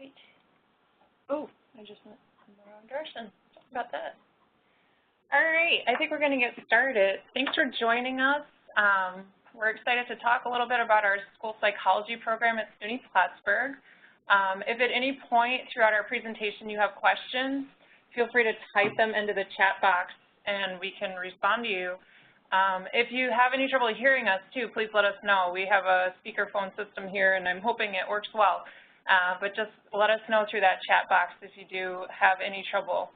right. Oh, I just went in the wrong direction. Sorry about that. All right, I think we're going to get started. Thanks for joining us. We're excited to talk a little bit about our school psychology program at SUNY Plattsburgh. If at any point throughout our presentation you have questions, feel free to type them into the chat box and we can respond to you. If you have any trouble hearing us too, please let us know. We have a speakerphone system here and I'm hoping it works well. But just let us know through that chat box if you do have any trouble.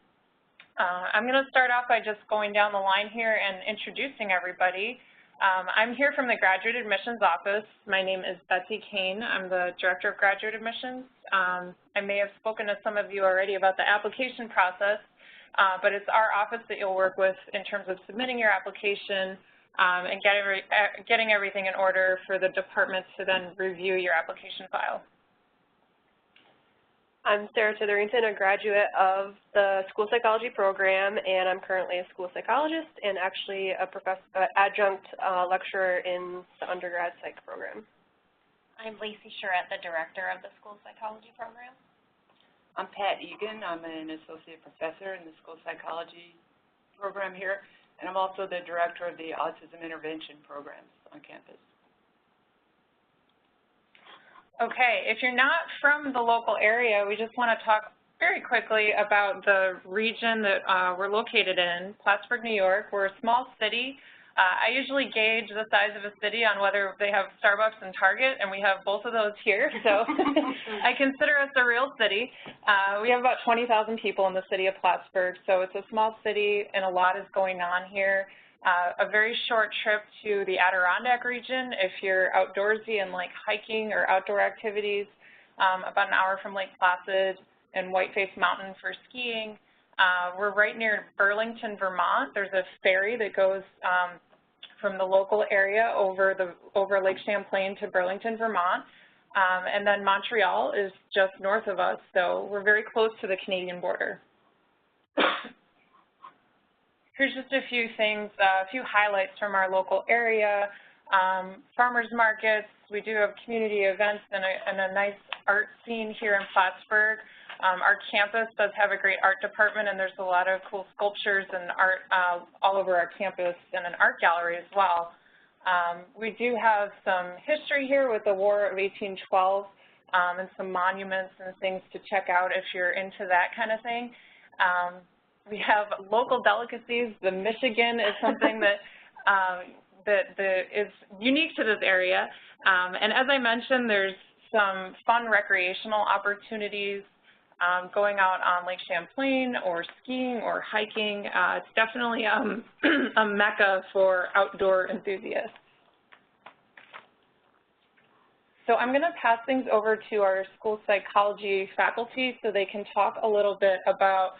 I'm going to start off by just going down the line here and introducing everybody. I'm here from the Graduate Admissions Office. My name is Betsy Kane. I'm the Director of Graduate Admissions. I may have spoken to some of you already about the application process, but it's our office that you'll work with in terms of submitting your application and getting everything in order for the department to then review your application file. I'm Sarah Titherington, a graduate of the school psychology program, and I'm currently a school psychologist and actually a adjunct lecturer in the undergrad psych program. I'm Lacey Charette, the director of the school psychology program. I'm Pat Egan. I'm an associate professor in the school psychology program here, and I'm also the director of the autism intervention programs on campus. Okay, if you're not from the local area, we just want to talk very quickly about the region that we're located in, Plattsburgh, New York. We're a small city. I usually gauge the size of a city on whether they have Starbucks and Target, and we have both of those here, so I consider us a real city. We have about 20,000 people in the city of Plattsburgh, so it's a small city and a lot is going on here. A very short trip to the Adirondack region if you're outdoorsy and like hiking or outdoor activities, about an hour from Lake Placid and Whiteface Mountain for skiing. We're right near Burlington, Vermont. There's a ferry that goes from the local area over Lake Champlain to Burlington, Vermont. And then Montreal is just north of us, so we're very close to the Canadian border. Here's just a few things, a few highlights from our local area. Farmers markets, we do have community events and a nice art scene here in Plattsburgh. Our campus does have a great art department and there's a lot of cool sculptures and art all over our campus and an art gallery as well. We do have some history here with the War of 1812 and some monuments and things to check out if you're into that kind of thing. We have local delicacies. The Michigan is something that is unique to this area. And as I mentioned, there's some fun recreational opportunities going out on Lake Champlain or skiing or hiking. It's definitely a mecca for outdoor enthusiasts. So I'm going to pass things over to our school psychology faculty so they can talk a little bit about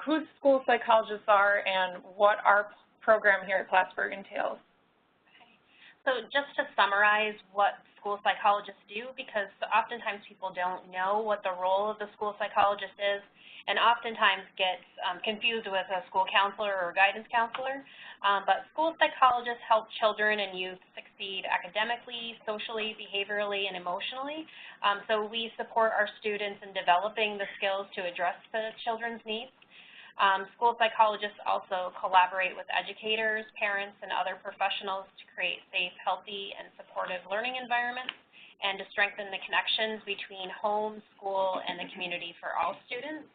who school psychologists are and what our program here at Plattsburgh entails. Okay. So just to summarize what school psychologists do, because oftentimes people don't know what the role of the school psychologist is and oftentimes gets confused with a school counselor or guidance counselor. But school psychologists help children and youth succeed academically, socially, behaviorally, and emotionally. So we support our students in developing the skills to address the children's needs. School psychologists also collaborate with educators, parents, and other professionals to create safe, healthy, and supportive learning environments and to strengthen the connections between home, school, and the community for all students.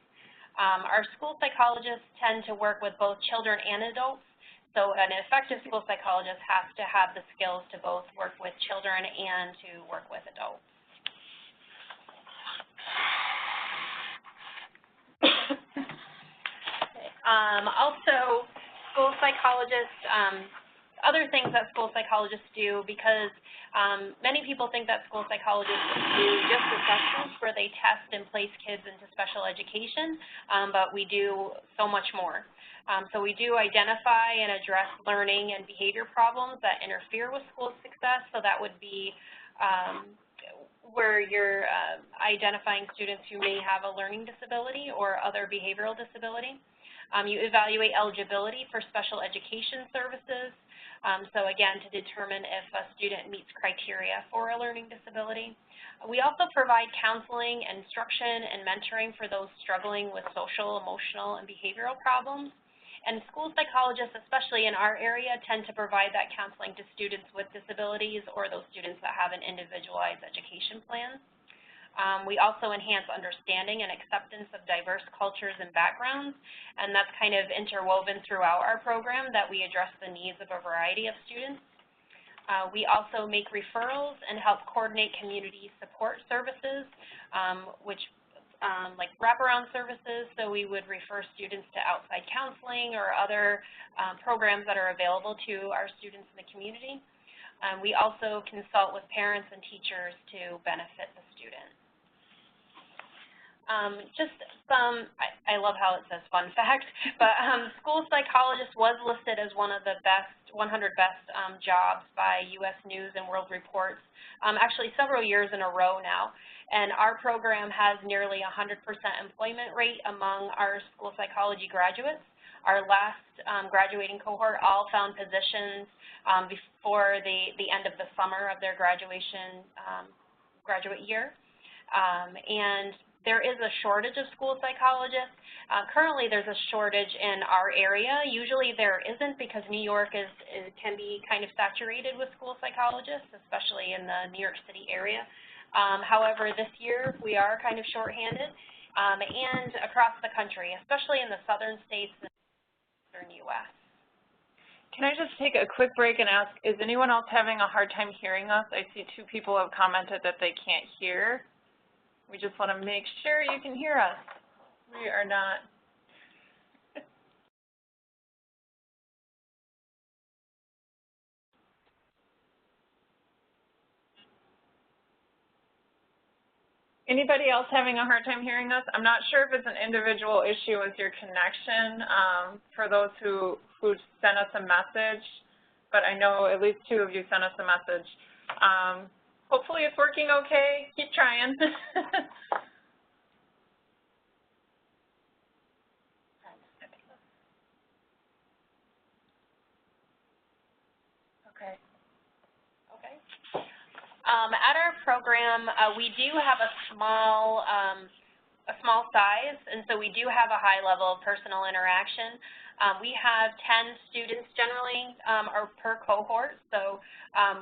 Our school psychologists tend to work with both children and adults, so an effective school psychologist has to have the skills to both work with children and to work with adults. Also, school psychologists, other things that school psychologists do, because many people think that school psychologists do just assessments where they test and place kids into special education, but we do so much more. So we do identify and address learning and behavior problems that interfere with school success. So that would be where you're identifying students who may have a learning disability or other behavioral disability. You evaluate eligibility for special education services. So again, to determine if a student meets criteria for a learning disability. We also provide counseling, instruction, and mentoring for those struggling with social, emotional, and behavioral problems. And school psychologists, especially in our area, tend to provide that counseling to students with disabilities or those students that have an individualized education plan. We also enhance understanding and acceptance of diverse cultures and backgrounds, and that's kind of interwoven throughout our program that we address the needs of a variety of students. We also make referrals and help coordinate community support services, like wraparound services, so we would refer students to outside counseling or other programs that are available to our students in the community. We also consult with parents and teachers to benefit the student. Just some, I love how it says fun fact, but school psychologist was listed as one of the 100 best jobs by U.S. News and World Report, actually several years in a row now. And our program has nearly 100% employment rate among our school psychology graduates. Our last graduating cohort all found positions before the end of the summer of their graduate year. And there is a shortage of school psychologists. Currently, there's a shortage in our area. Usually there isn't because New York can be kind of saturated with school psychologists, especially in the New York City area. However, this year we are kind of shorthanded and across the country, especially in the southern states and the eastern U.S. Can I just take a quick break and ask, is anyone else having a hard time hearing us? I see 2 people have commented that they can't hear. We just want to make sure you can hear us. We are not. Anybody else having a hard time hearing us? I'm not sure if it's an individual issue with your connection for those who sent us a message, but I know at least 2 of you sent us a message. Hopefully it's working okay. Keep trying. Okay. Okay. At our program, we do have a small size, and so we do have a high level of personal interaction. We have 10 students generally per cohort, so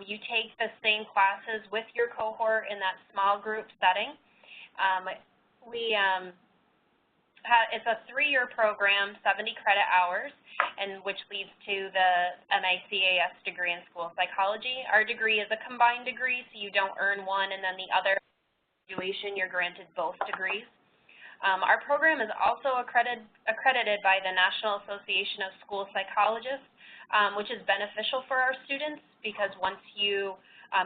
you take the same classes with your cohort in that small group setting. It's a 3-year program, 70 credit hours, and which leads to the MACAS degree in school psychology. Our degree is a combined degree, so you don't earn one and then the other. Graduation, you're granted both degrees. Our program is also accredited by the National Association of School Psychologists, which is beneficial for our students because once you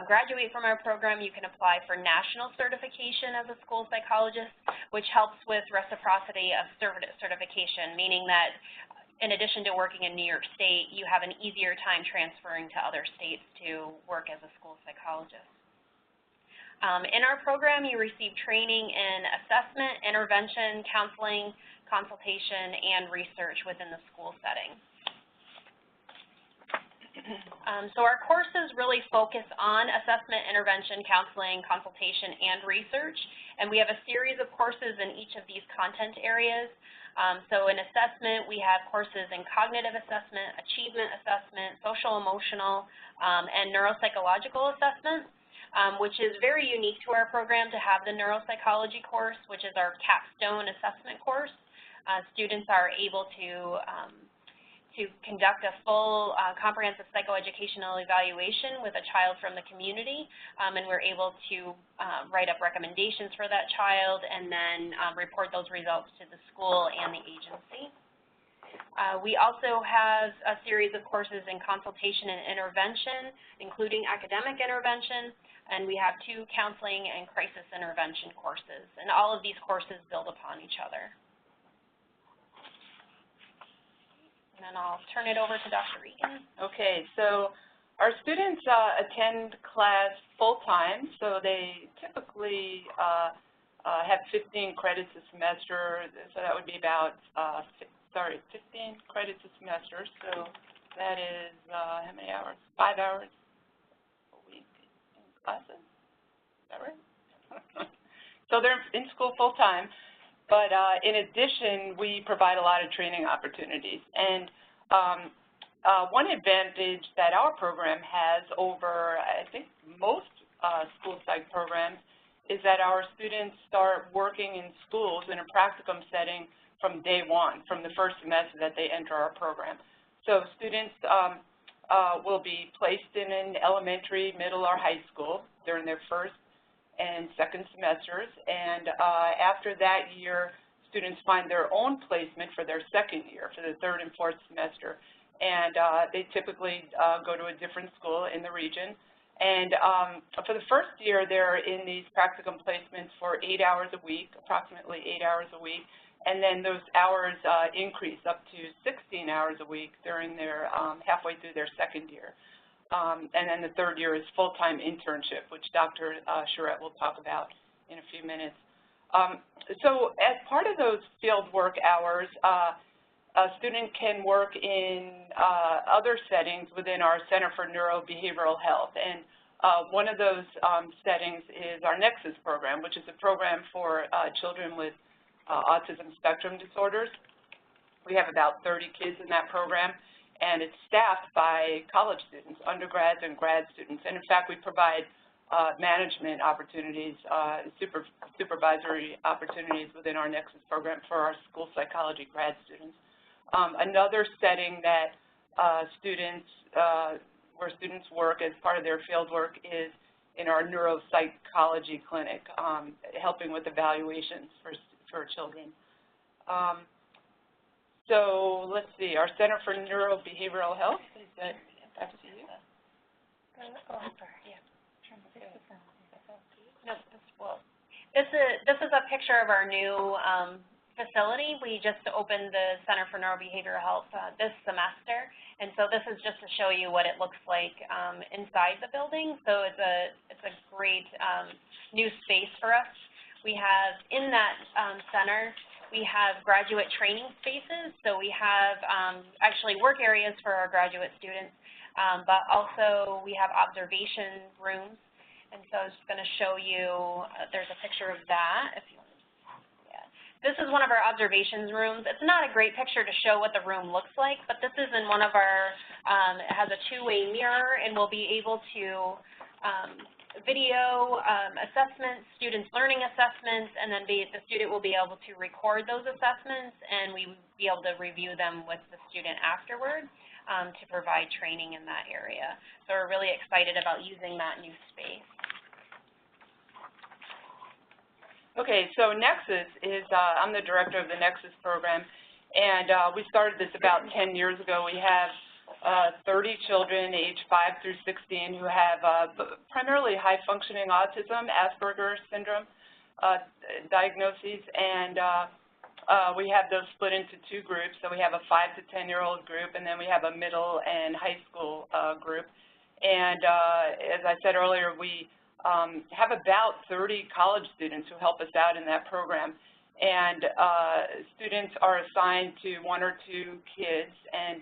graduate from our program, you can apply for national certification as a school psychologist, which helps with reciprocity of certification, meaning that in addition to working in New York State, you have an easier time transferring to other states to work as a school psychologist. In our program, you receive training in assessment, intervention, counseling, consultation, and research within the school setting. So our courses really focus on assessment, intervention, counseling, consultation, and research, and we have a series of courses in each of these content areas. So in assessment, we have courses in cognitive assessment, achievement assessment, social emotional, and neuropsychological assessment, which is very unique to our program to have the neuropsychology course, which is our capstone assessment course. Students are able to conduct a full comprehensive psychoeducational evaluation with a child from the community, and we're able to write up recommendations for that child and then report those results to the school and the agency. We also have a series of courses in consultation and intervention, including academic intervention, and we have 2 counseling and crisis intervention courses, and all of these courses build upon each other. And then I'll turn it over to Dr. Regan. Okay, so our students attend class full-time, so they typically have 15 credits a semester, so that would be about, 15 credits a semester. So that is, how many hours? 5 hours a week in classes. Is that right? So they're in school full-time, but in addition, we provide a lot of training opportunities. And one advantage that our program has over, I think, most school psych programs is that our students start working in schools in a practicum setting from day one, from the first semester that they enter our program. So students will be placed in an elementary, middle, or high school during their first and second semesters, and after that year, students find their own placement for their second year, for the third and fourth semester, and they typically go to a different school in the region. And for the first year, they're in these practicum placements for 8 hours a week, approximately 8 hours a week, and then those hours increase up to 16 hours a week during their halfway through their second year. And then the third year is full-time internship, which Dr. Charette will talk about in a few minutes. So as part of those field work hours, a student can work in other settings within our Center for Neurobehavioral Health. And one of those settings is our Nexus program, which is a program for children with autism spectrum disorders. We have about 30 kids in that program, and it's staffed by college students, undergrads and grad students. And in fact, we provide management opportunities, supervisory opportunities within our Nexus program for our school psychology grad students. Another setting that where students work as part of their field work is in our neuropsychology clinic, helping with evaluations for children. So let's see, our Center for Neurobehavioral Health, is that back to you? Oh, I'm sorry. Yeah. No, this is a picture of our new facility. We just opened the Center for Neurobehavioral Health this semester, and so this is just to show you what it looks like inside the building. So it's a great new space for us. We have in that center, we have graduate training spaces. So we have actually work areas for our graduate students, but also we have observation rooms. And so I was just going to show you, there's a picture of that if you want to. This is one of our observations rooms. It's not a great picture to show what the room looks like, but this is in one of our, it has a two-way mirror, and we'll be able to video assessments, students' learning assessments, and then the student will be able to record those assessments, and we will be able to review them with the student afterward to provide training in that area. So we're really excited about using that new space. Okay, so Nexus is, I'm the director of the Nexus program, and we started this about 10 years ago. We have 30 children aged 5 through 16 who have primarily high-functioning autism, Asperger's syndrome diagnoses, and we have those split into two groups. So we have a 5 to 10-year-old group, and then we have a middle and high school group. And as I said earlier, we have about 30 college students who help us out in that program. And students are assigned to 1 or 2 kids, and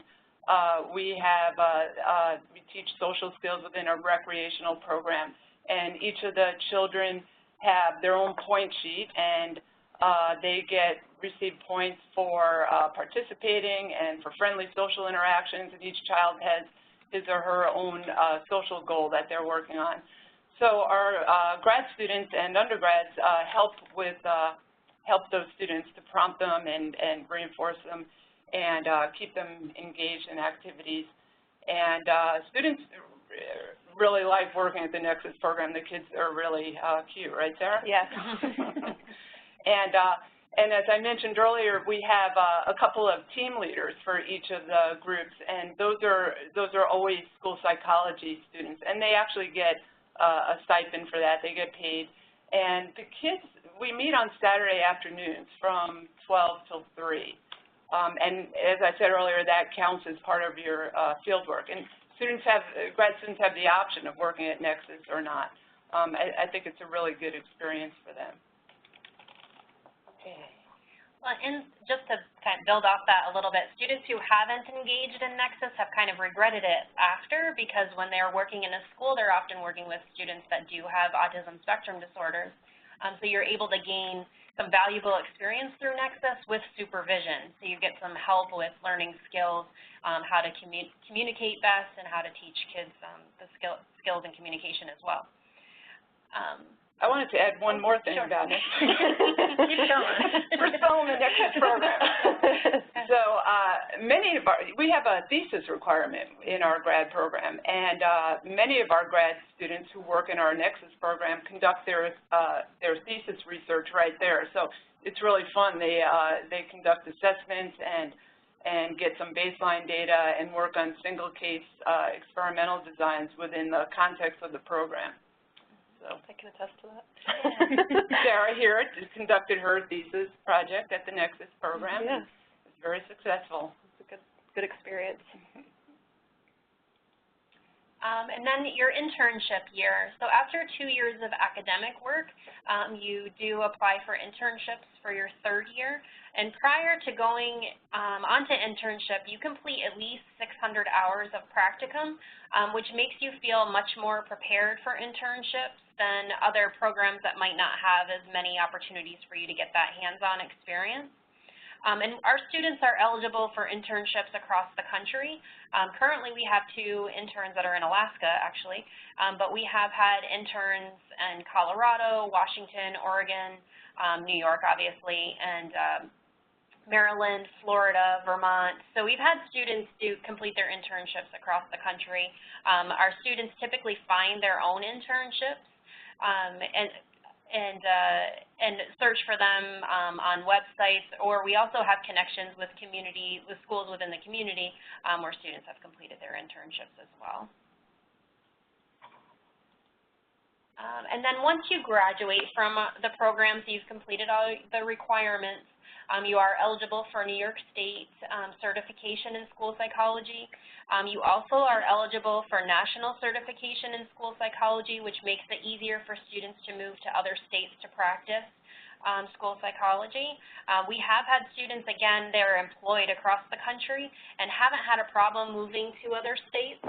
we teach social skills within a recreational program. And each of the children have their own point sheet, and they receive points for participating and for friendly social interactions, and each child has his or her own social goal that they're working on. So our grad students and undergrads help those students to prompt them and reinforce them and keep them engaged in activities. And students really like working at the Nexus program. The kids are really cute, right, Sarah? Yes. And as I mentioned earlier, we have a couple of team leaders for each of the groups, and those are always school psychology students, and they actually get a stipend for that. They get paid. And the kids, we meet on Saturday afternoons from 12 till 3. And as I said earlier, that counts as part of your field work. And grad students have the option of working at Nexus or not. I think it's a really good experience for them. Okay. Well, and just to kind of build off that a little bit, students who haven't engaged in Nexus have kind of regretted it after, because when they're working in a school, they're often working with students that do have autism spectrum disorders. So you're able to gain some valuable experience through Nexus with supervision. So you get some help with learning skills, how to communicate best, and how to teach kids the skills in communication as well. I wanted to add one more thing about it. Keep going. We're still in the Nexus program. So we have a thesis requirement in our grad program, and many of our grad students who work in our Nexus program conduct their thesis research right there. So it's really fun. They conduct assessments and get some baseline data and work on single case experimental designs within the context of the program. So I can attest to that. Sarah here conducted her thesis project at the Nexus program. Yeah. It was very successful. It's a good experience. And then your internship year. So after 2 years of academic work, you do apply for internships for your third year. And prior to going onto internship, you complete at least 600 hours of practicum, which makes you feel much more prepared for internships than other programs that might not have as many opportunities for you to get that hands-on experience. And our students are eligible for internships across the country. Currently, we have 2 interns that are in Alaska, actually, but we have had interns in Colorado, Washington, Oregon, New York, obviously, and Maryland, Florida, Vermont. So we've had students complete their internships across the country. Our students typically find their own internships and search for them on websites, or we also have connections with schools within the community where students have completed their internships as well. And then once you graduate from the program, so you've completed all the requirements, you are eligible for New York State certification in school psychology. You also are eligible for national certification in school psychology, which makes it easier for students to move to other states to practice school psychology. We have had students, again, they're employed across the country and haven't had a problem moving to other states.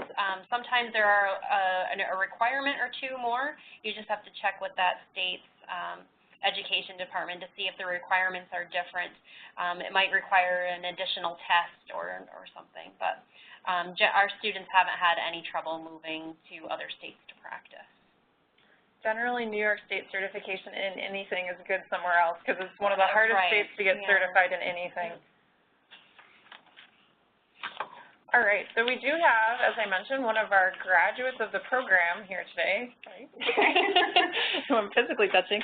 Sometimes there are a requirement or 2 more. You just have to check with that state's education department to see if the requirements are different. It might require an additional test or something, but our students haven't had any trouble moving to other states to practice. Generally, New York State certification in anything is good somewhere else because it's one of the hardest states to get certified in anything. All right, so we do have, as I mentioned, one of our graduates of the program here today, who I'm physically touching.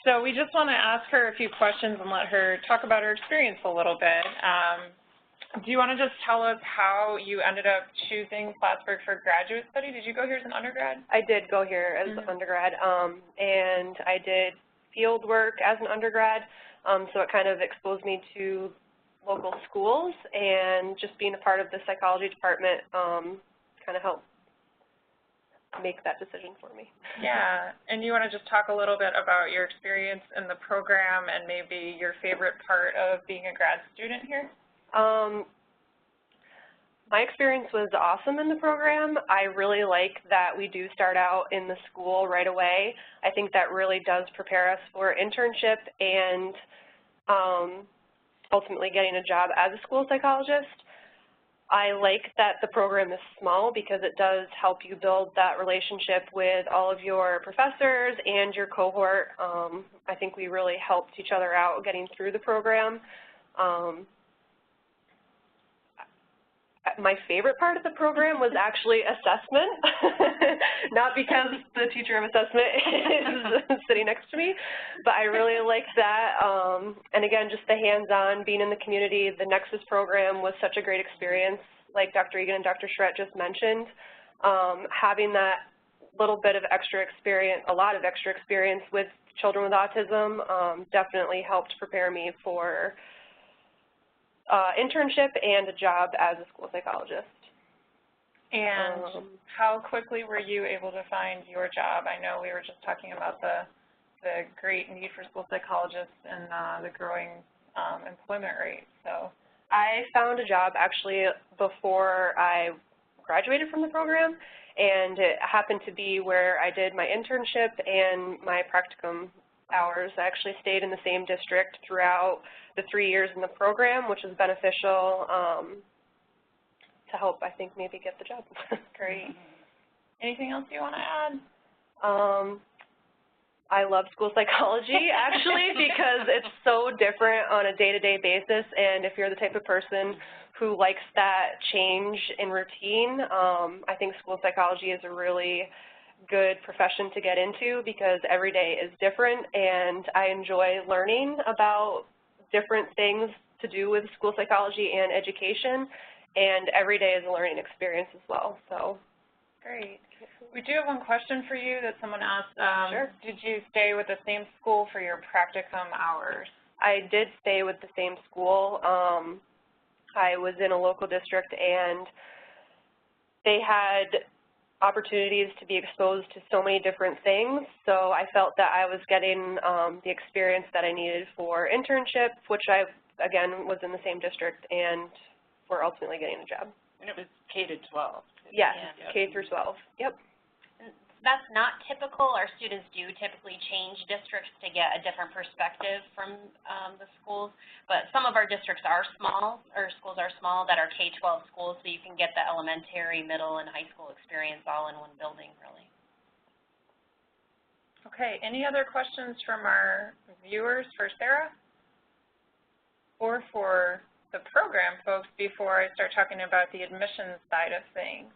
So we just want to ask her a few questions and let her talk about her experience a little bit. Do you want to just tell us how you ended up choosing Plattsburgh for graduate study? Did you go here as an undergrad? I did go here as an undergrad, and I did field work as an undergrad, so it kind of exposed me to local schools, and just being a part of the psychology department kind of helped make that decision for me. Yeah, and you want to just talk a little bit about your experience in the program and maybe your favorite part of being a grad student here? My experience was awesome in the program. I really like that we do start out in the school right away. I think that really does prepare us for internship and ultimately getting a job as a school psychologist. I like that the program is small because it does help you build that relationship with all of your professors and your cohort. I think we really helped each other out getting through the program. My favorite part of the program was actually assessment, not because the teacher of assessment is sitting next to me, but I really liked that. And again, just the hands-on, being in the community. The Nexus program was such a great experience, like Dr. Egan and Dr. Schrett just mentioned. Having that little bit of extra experience, a lot of extra experience with children with autism definitely helped prepare me for internship and a job as a school psychologist. And how quickly were you able to find your job? I know we were just talking about the great need for school psychologists and the growing employment rate. So I found a job actually before I graduated from the program, and it happened to be where I did my internship and my practicum hours. I actually stayed in the same district throughout the 3 years in the program, which was beneficial to help, I think, maybe get the job. great. Anything else you want to add? I love school psychology, actually, because it's so different on a day-to-day basis, and if you're the type of person who likes that change in routine, I think school psychology is a really good profession to get into because every day is different, and I enjoy learning about different things to do with school psychology and education, and every day is a learning experience as well. So, great. We do have one question for you that someone asked. Sure. Did you stay with the same school for your practicum hours? I did stay with the same school. I was in a local district, and they had opportunities to be exposed to so many different things, so I felt that I was getting the experience that I needed for internship, which I, again, was in the same district, and for ultimately getting a job. And it was K to 12. Yes, Yeah. K through 12. Yep. That's not typical. Our students do typically change districts to get a different perspective from the schools, but some of our districts are small, or schools are small that are K-12 schools, so you can get the elementary, middle, and high school experience all in one building, really. Okay, any other questions from our viewers for Sarah? Or for the program folks before I start talking about the admissions side of things?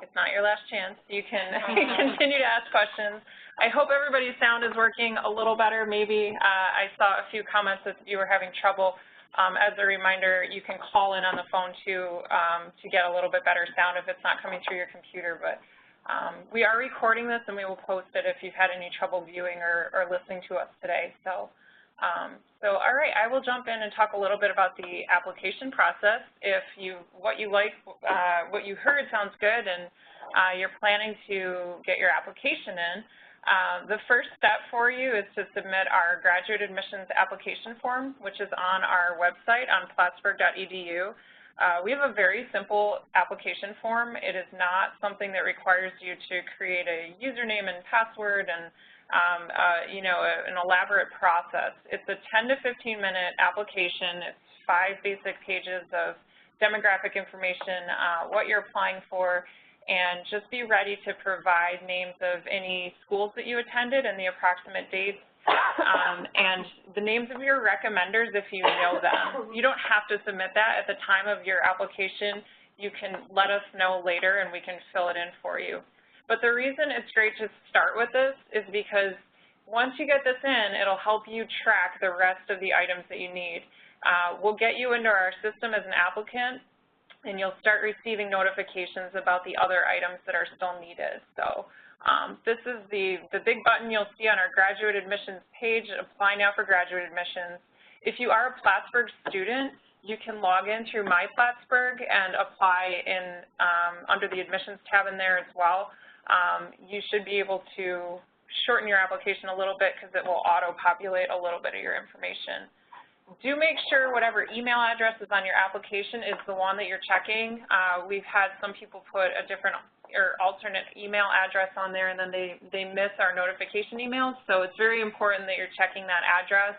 It's not your last chance. You can continue to ask questions. I hope everybody's sound is working a little better. Maybe I saw a few comments that you were having trouble. As a reminder, you can call in on the phone too to get a little bit better sound if it's not coming through your computer. But we are recording this, and we will post it if you've had any trouble viewing or listening to us today. So all right, I will jump in and talk a little bit about the application process. If what you heard sounds good and you're planning to get your application in, the first step for you is to submit our graduate admissions application form, which is on our website on plattsburgh.edu. We have a very simple application form. It is not something that requires you to create a username and password and an elaborate process. It's a 10 to 15-minute application. It's 5 basic pages of demographic information, what you're applying for, and just be ready to provide names of any schools that you attended and the approximate dates, and the names of your recommenders if you know them. You don't have to submit that at the time of your application. You can let us know later and we can fill it in for you. But the reason it's great to start with this is because once you get this in, it'll help you track the rest of the items that you need. We'll get you into our system as an applicant, and you'll start receiving notifications about the other items that are still needed. So this is the big button you'll see on our graduate admissions page, Apply Now for Graduate Admissions. If you are a Plattsburgh student, you can log in through My Plattsburgh and apply in under the admissions tab in there as well. You should be able to shorten your application a little bit because it will auto-populate a little bit of your information. Do make sure whatever email address is on your application is the one that you're checking. We've had some people put a different or alternate email address on there, and then they miss our notification emails, so it's very important that you're checking that address.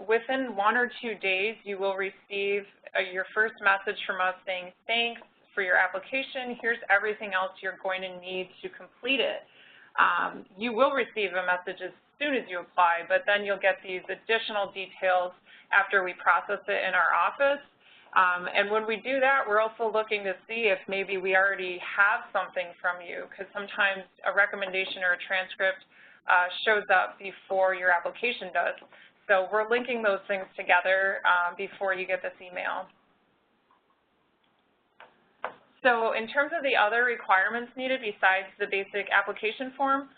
Within 1 or 2 days, you will receive your first message from us saying, thanks for your application. Here's everything else you're going to need to complete it. You will receive a message as soon as you apply, but then you'll get these additional details after we process it in our office. And when we do that, we're also looking to see if maybe we already have something from you, because sometimes a recommendation or a transcript shows up before your application does. So we're linking those things together before you get this email. So in terms of the other requirements needed besides the basic application form,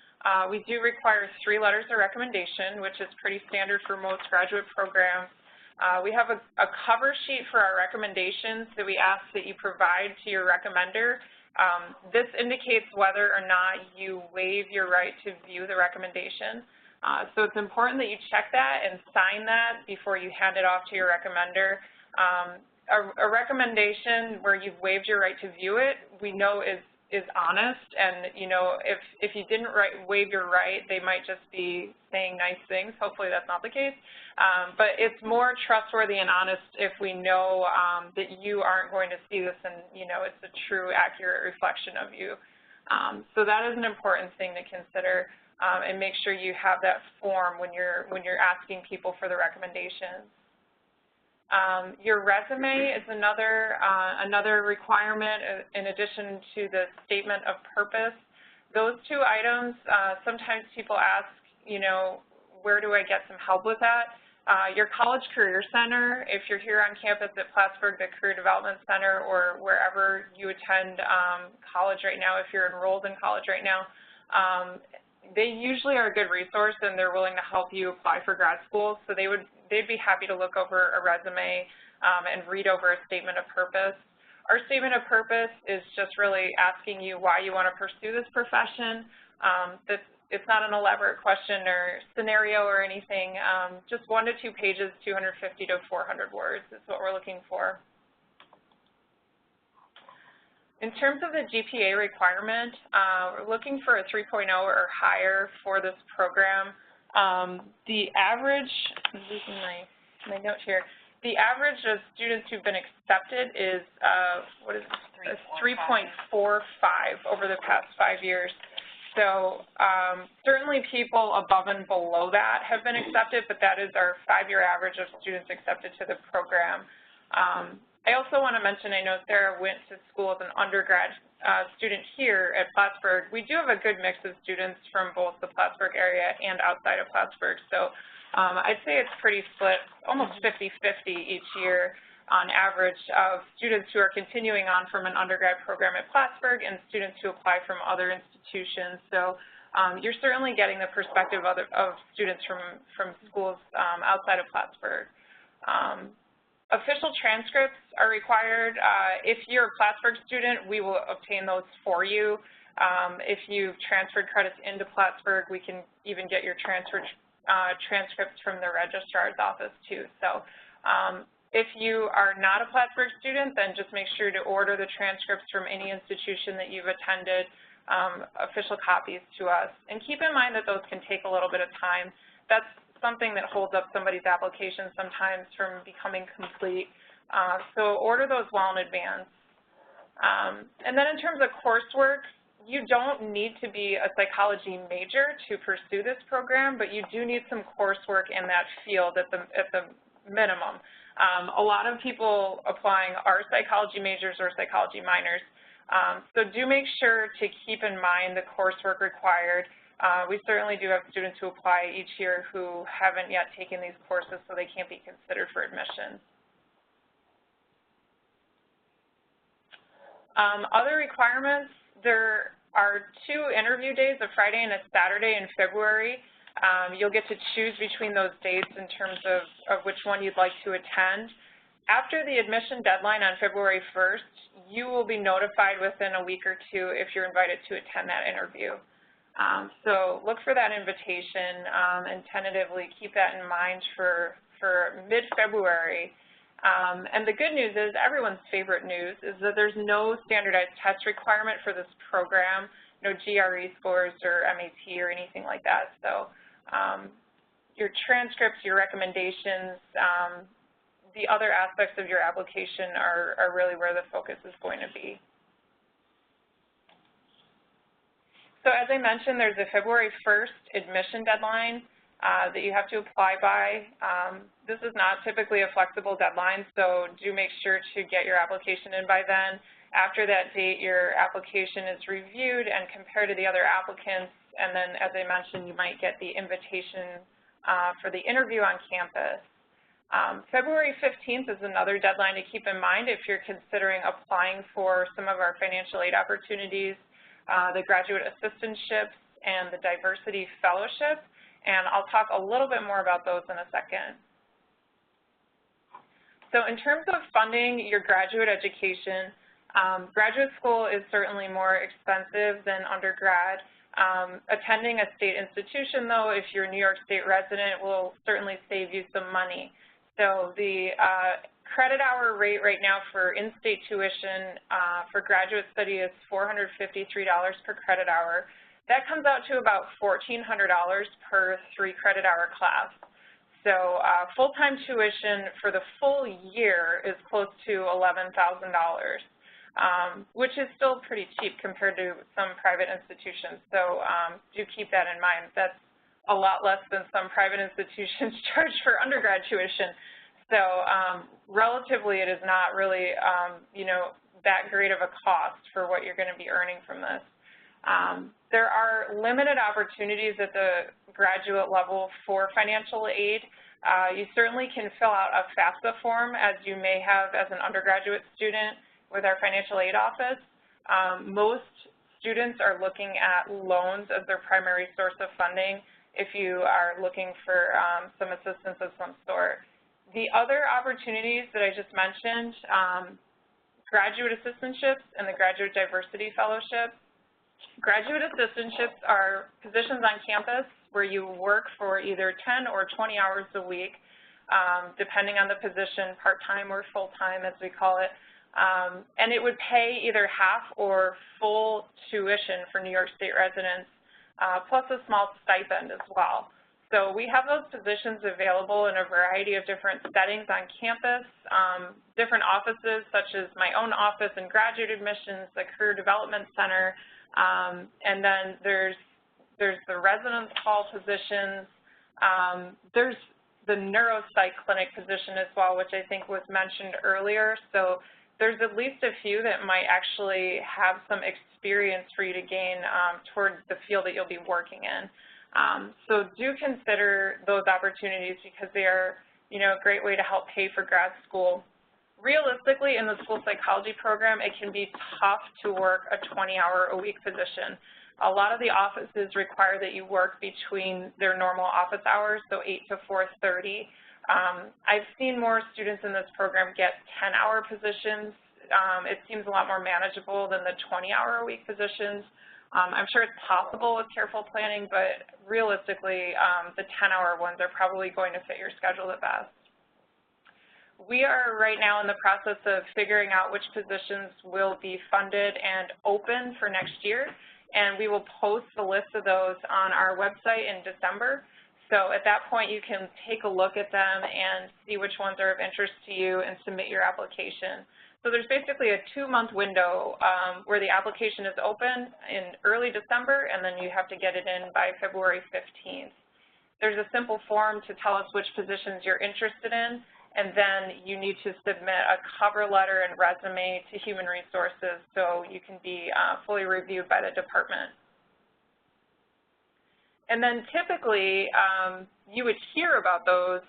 we do require 3 letters of recommendation, which is pretty standard for most graduate programs. We have a cover sheet for our recommendations that we ask that you provide to your recommender. This indicates whether or not you waive your right to view the recommendation. So it's important that you check that and sign that before you hand it off to your recommender. A recommendation where you've waived your right to view it, we know is honest, and you know, if you didn't waive your right, they might just be saying nice things. Hopefully that's not the case. But it's more trustworthy and honest if we know that you aren't going to see this and, you know, it's a true, accurate reflection of you. So that is an important thing to consider, and make sure you have that form when you're asking people for the recommendations. Your resume is another requirement in addition to the statement of purpose. Those two items, sometimes people ask, you know, where do I get some help with that? Your College Career Center, if you're here on campus at Plattsburgh, the Career Development Center, or wherever you attend college right now, if you're enrolled in college right now, they usually are a good resource, and they're willing to help you apply for grad school. So they'd be happy to look over a resume and read over a statement of purpose. Our statement of purpose is just really asking you why you want to pursue this profession. It's not an elaborate question or scenario or anything. Just 1 to 2 pages, 250 to 400 words is what we're looking for. In terms of the GPA requirement, we're looking for a 3.0 or higher for this program. The average, I'm losing my note here, the average of students who've been accepted is, 3.45 over the past 5 years. So certainly people above and below that have been accepted, but that is our 5-year average of students accepted to the program. I also want to mention, I know Sarah went to school as an undergrad student here at Plattsburgh. We do have a good mix of students from both the Plattsburgh area and outside of Plattsburgh. So I'd say it's pretty split, almost 50-50 each year on average of students who are continuing on from an undergrad program at Plattsburgh and students who apply from other institutions. So you're certainly getting the perspective of students from schools outside of Plattsburgh. Official transcripts are required. If you're a Plattsburgh student, we will obtain those for you. If you've transferred credits into Plattsburgh, we can even get your transcripts from the registrar's office too. So if you are not a Plattsburgh student, then just make sure to order the transcripts from any institution that you've attended, official copies to us. And keep in mind that those can take a little bit of time. That's something that holds up somebody's application sometimes from becoming complete. So order those well in advance. And then in terms of coursework, you don't need to be a psychology major to pursue this program, but you do need some coursework in that field at the minimum. A lot of people applying are psychology majors or psychology minors. So do make sure to keep in mind the coursework required. We certainly do have students who apply each year who haven't yet taken these courses, so they can't be considered for admission. Other requirements, there are 2 interview days, a Friday and a Saturday in February. You'll get to choose between those dates in terms of which one you'd like to attend. After the admission deadline on February 1st, you will be notified within a week or 2 if you're invited to attend that interview. So look for that invitation and tentatively keep that in mind for mid-February. And the good news is, everyone's favorite news, is that there's no standardized test requirement for this program, no GRE scores or MAT or anything like that. So your transcripts, your recommendations, the other aspects of your application are really where the focus is going to be. So as I mentioned, there's a February 1st admission deadline that you have to apply by. This is not typically a flexible deadline, so do make sure to get your application in by then. After that date, your application is reviewed and compared to the other applicants, and then, as I mentioned, you might get the invitation for the interview on campus. February 15th is another deadline to keep in mind if you're considering applying for some of our financial aid opportunities, the graduate assistantships and the diversity fellowship, and I'll talk a little bit more about those in a second. So in terms of funding your graduate education, graduate school is certainly more expensive than undergrad. Attending a state institution, though, if you're a New York State resident, will certainly save you some money. So the credit hour rate right now for in-state tuition for graduate study is $453 per credit hour. That comes out to about $1,400 per 3-credit hour class. So full-time tuition for the full year is close to $11,000, which is still pretty cheap compared to some private institutions. So do keep that in mind. That's a lot less than some private institutions charge for undergrad tuition. So relatively, it is not really, you know, that great of a cost for what you're going to be earning from this. There are limited opportunities at the graduate level for financial aid. You certainly can fill out a FAFSA form, as you may have as an undergraduate student with our financial aid office. Most students are looking at loans as their primary source of funding if you are looking for some assistance of some sort. The other opportunities that I just mentioned, graduate assistantships and the Graduate Diversity Fellowship. Graduate assistantships are positions on campus where you work for either 10 or 20 hours a week, depending on the position, part-time or full-time as we call it. And it would pay either half or full tuition for New York State residents, plus a small stipend as well. So we have those positions available in a variety of different settings on campus, different offices such as my own office in graduate admissions, the Career Development Center, and then there's the residence hall positions. There's the neuropsych clinic position as well, which I think was mentioned earlier. So there's at least a few that might actually have some experience for you to gain towards the field that you'll be working in. So do consider those opportunities because they are, you know, a great way to help pay for grad school. Realistically, in the school psychology program, it can be tough to work a 20-hour-a-week position. A lot of the offices require that you work between their normal office hours, so 8 to 4:30. I've seen more students in this program get 10-hour positions. It seems a lot more manageable than the 20-hour-a-week positions. I'm sure it's possible with careful planning, but realistically, the 10-hour ones are probably going to fit your schedule the best. We are right now in the process of figuring out which positions will be funded and open for next year, and we will post the list of those on our website in December. So at that point, you can take a look at them and see which ones are of interest to you and submit your application. So there's basically a 2-month window where the application is open in early December, and then you have to get it in by February 15th. There's a simple form to tell us which positions you're interested in, and then you need to submit a cover letter and resume to Human Resources so you can be fully reviewed by the department. And then typically, you would hear about those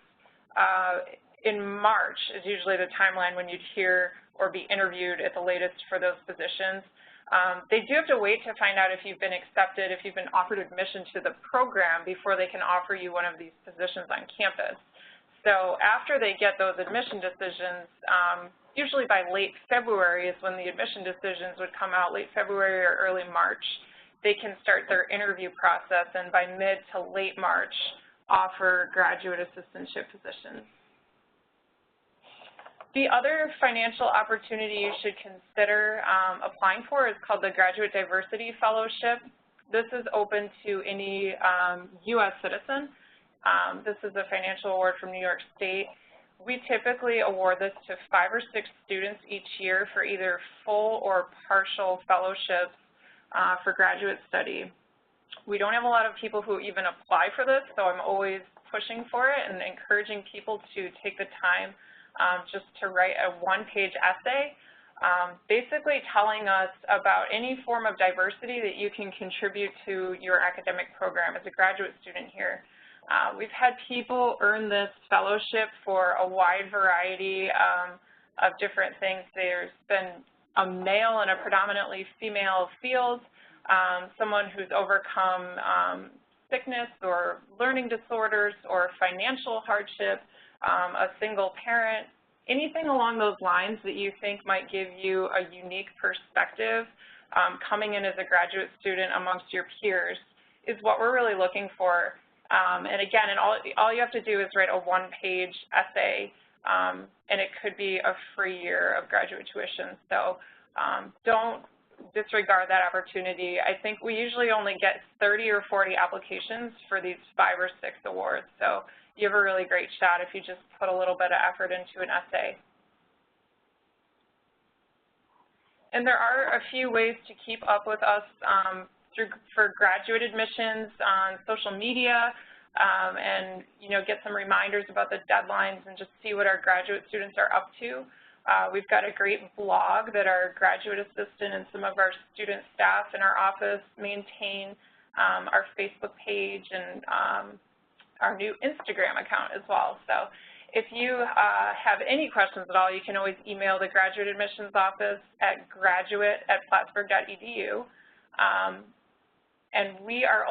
in March is usually the timeline when you'd hear or be interviewed at the latest for those positions. They do have to wait to find out if you've been accepted, if you've been offered admission to the program before they can offer you one of these positions on campus. So after they get those admission decisions, usually by late February is when the admission decisions would come out, late February or early March, they can start their interview process, and by mid to late March, offer graduate assistantship positions. The other financial opportunity you should consider applying for is called the Graduate Diversity Fellowship. This is open to any U.S. citizen. This is a financial award from New York State. We typically award this to 5 or 6 students each year for either full or partial fellowships for graduate study. We don't have a lot of people who even apply for this, so I'm always pushing for it and encouraging people to take the time just to write a 1-page essay, basically telling us about any form of diversity that you can contribute to your academic program as a graduate student here. We've had people earn this fellowship for a wide variety of different things. There's been a male in a predominantly female field, someone who's overcome sickness or learning disorders or financial hardship, a single parent, anything along those lines that you think might give you a unique perspective coming in as a graduate student amongst your peers is what we're really looking for. And again, all you have to do is write a one-page essay, and it could be a free year of graduate tuition. So don't disregard that opportunity. I think we usually only get 30 or 40 applications for these 5 or 6 awards. So you have a really great shot if you just put a little bit of effort into an essay. And there are a few ways to keep up with us for graduate admissions on social media, and get some reminders about the deadlines and just see what our graduate students are up to. We've got a great blog that our graduate assistant and some of our student staff in our office maintain, our Facebook page, and our new Instagram account as well. So if you have any questions at all, you can always email the graduate admissions office at graduate@plattsburgh.edu. And we're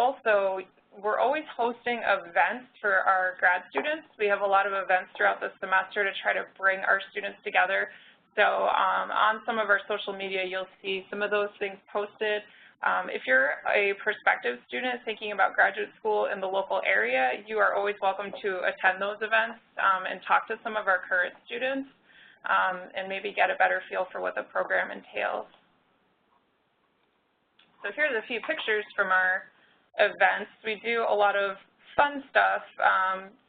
always hosting events for our grad students. We have a lot of events throughout the semester to try to bring our students together. So on some of our social media, you'll see some of those things posted. If you're a prospective student thinking about graduate school in the local area, you are always welcome to attend those events and talk to some of our current students and maybe get a better feel for what the program entails. So here's a few pictures from our events. We do a lot of fun stuff.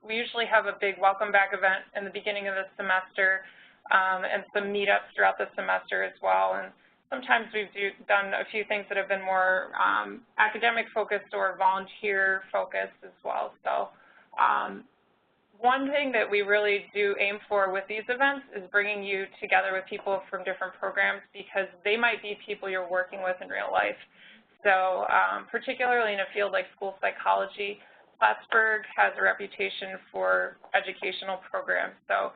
We usually have a big welcome back event in the beginning of the semester and some meetups throughout the semester as well. And sometimes we've done a few things that have been more academic focused or volunteer focused as well. So one thing that we really do aim for with these events is bringing you together with people from different programs, because they might be people you're working with in real life. So particularly in a field like school psychology, Plattsburgh has a reputation for educational programs. So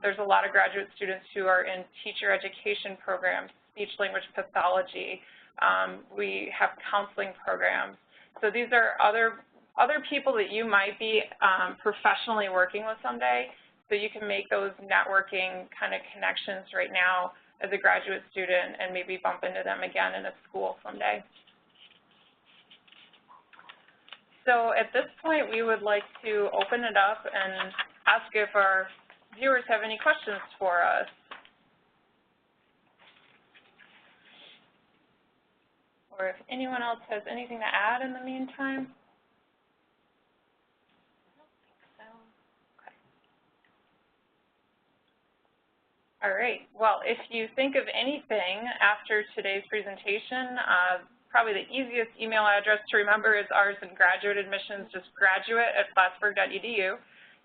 there's a lot of graduate students who are in teacher education programs, speech-language pathology. We have counseling programs. So these are other people that you might be professionally working with someday, so you can make those networking kind of connections right now as a graduate student and maybe bump into them again in a school someday. So at this point, we would like to open it up and ask if our viewers have any questions for us. Or if anyone else has anything to add in the meantime. I don't think so. Okay. All right. Well, if you think of anything after today's presentation, probably the easiest email address to remember is ours in graduate admissions, just graduate@plattsburgh.edu,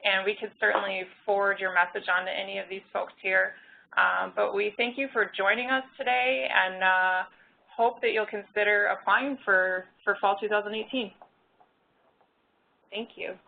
and we could certainly forward your message on to any of these folks here. But we thank you for joining us today, and hope that you'll consider applying for fall 2018. Thank you.